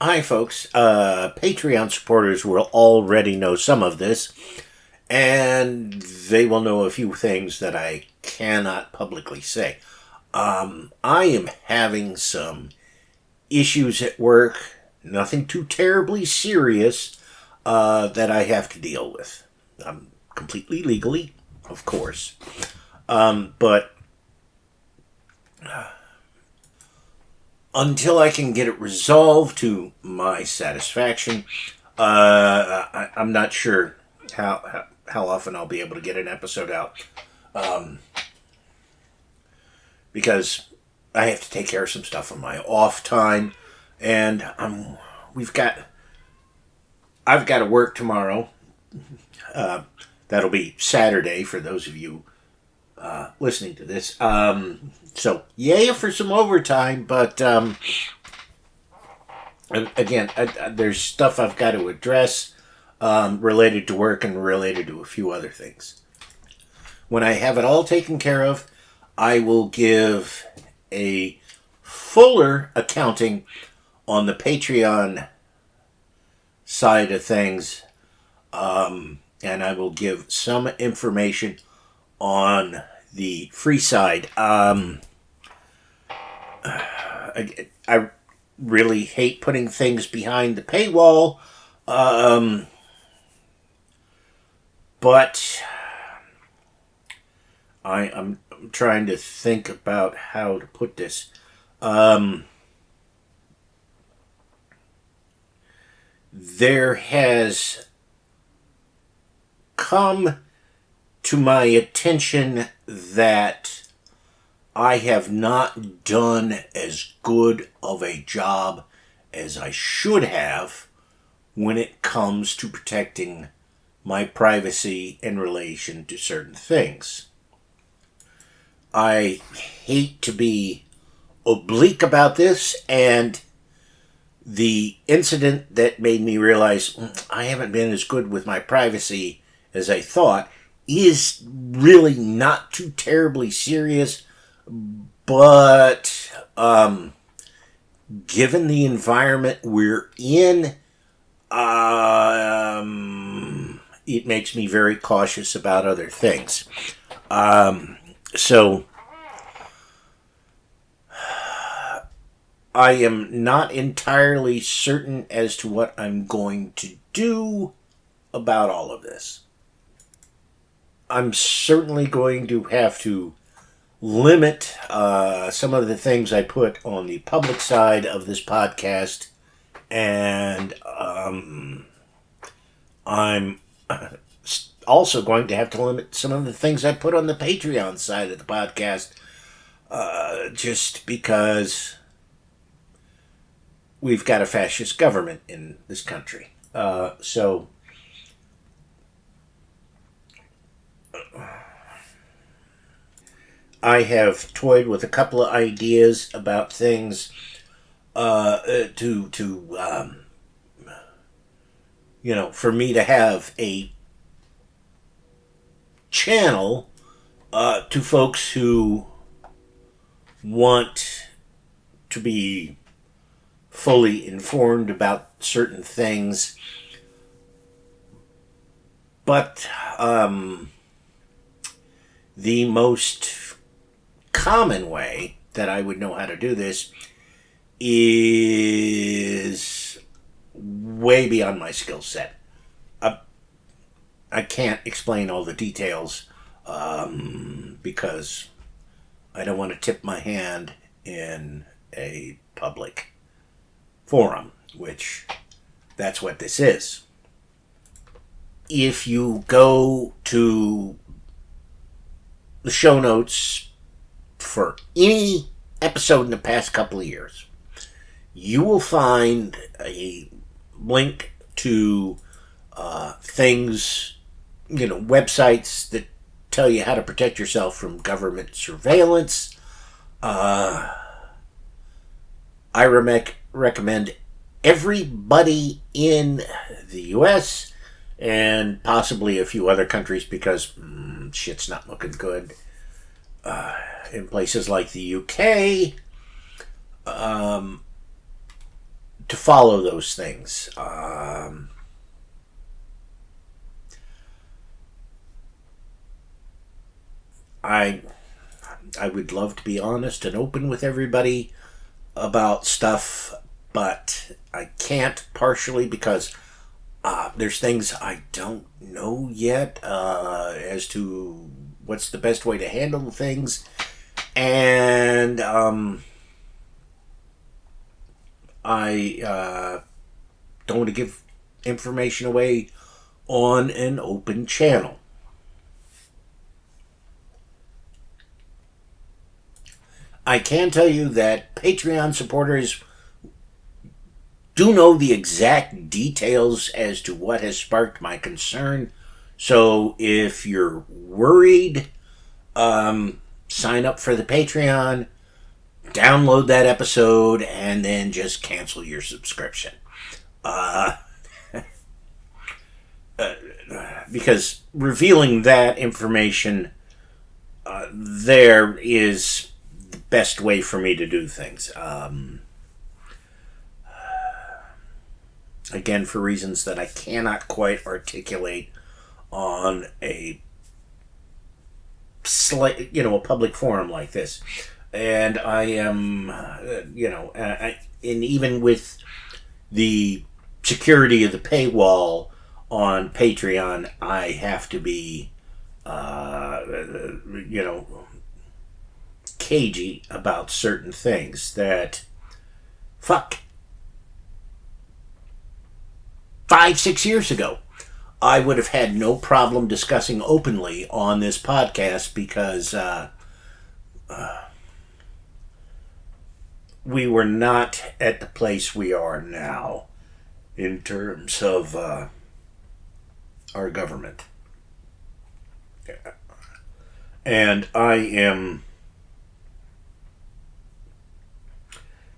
Hi, folks. Patreon supporters will already know some of this, and they will know a few things that I cannot publicly say. I am having some issues at work, nothing too terribly serious, that I have to deal with. Completely legally, of course. But until I can get it resolved to my satisfaction, I'm not sure how often I'll be able to get an episode out, because I have to take care of some stuff on my off time, and we've got I've got to work tomorrow. That'll be Saturday for those of you listening to this. So yay for some overtime, but again, there's stuff I've got to address related to work and related to a few other things. When I have it all taken care of, I will give a fuller accounting on the Patreon side of things, and I will give some information on the free side. I really hate putting things behind the paywall, but I'm trying to think about how to put this. There has come to my attention that I have not done as good of a job as I should have when it comes to protecting my privacy in relation to certain things. I hate to be oblique about this, and the incident that made me realize I haven't been as good with my privacy as I thought is really not too terribly serious, but given the environment we're in, it makes me very cautious about other things. So I am not entirely certain as to what I'm going to do about all of this. I'm certainly going to have to limit some of the things I put on the public side of this podcast, and I'm also going to have to limit some of the things I put on the Patreon side of the podcast, just because we've got a fascist government in this country. So I have toyed with a couple of ideas about things for me to have a channel to folks who want to be fully informed about certain things. But the most common way that I would know how to do this is way beyond my skill set. I can't explain all the details because I don't want to tip my hand in a public forum, which that's what this is. If you go to the show notes for any episode in the past couple of years, you will find a link to things, websites that tell you how to protect yourself from government surveillance. I recommend everybody in the U.S. and possibly a few other countries, because shit's not looking good. In places like the UK, to follow those things. I would love to be honest and open with everybody about stuff, but I can't, partially because there's things I don't know yet as to what's the best way to handle things, and I don't want to give information away on an open channel. I can tell you that Patreon supporters do know the exact details as to what has sparked my concern. So if you're worried, sign up for the Patreon, download that episode, and then just cancel your subscription. Because revealing that information there is the best way for me to do things. Again, for reasons that I cannot quite articulate on a a public forum like this. And I am, and even with the security of the paywall on Patreon, I have to be, cagey about certain things that, 5-6 years ago, I would have had no problem discussing openly on this podcast, because we were not at the place we are now in terms of our government. And I am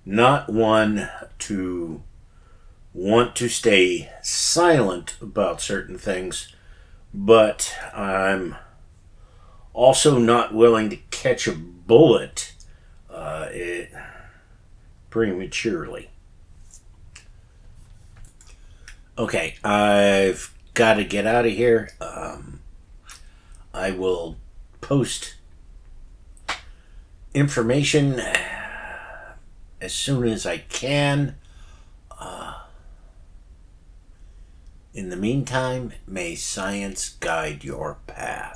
not one to want to stay silent about certain things, but I'm also not willing to catch a bullet prematurely. Okay, I've got to get out of here. I will post information as soon as I can. In the meantime, may science guide your path.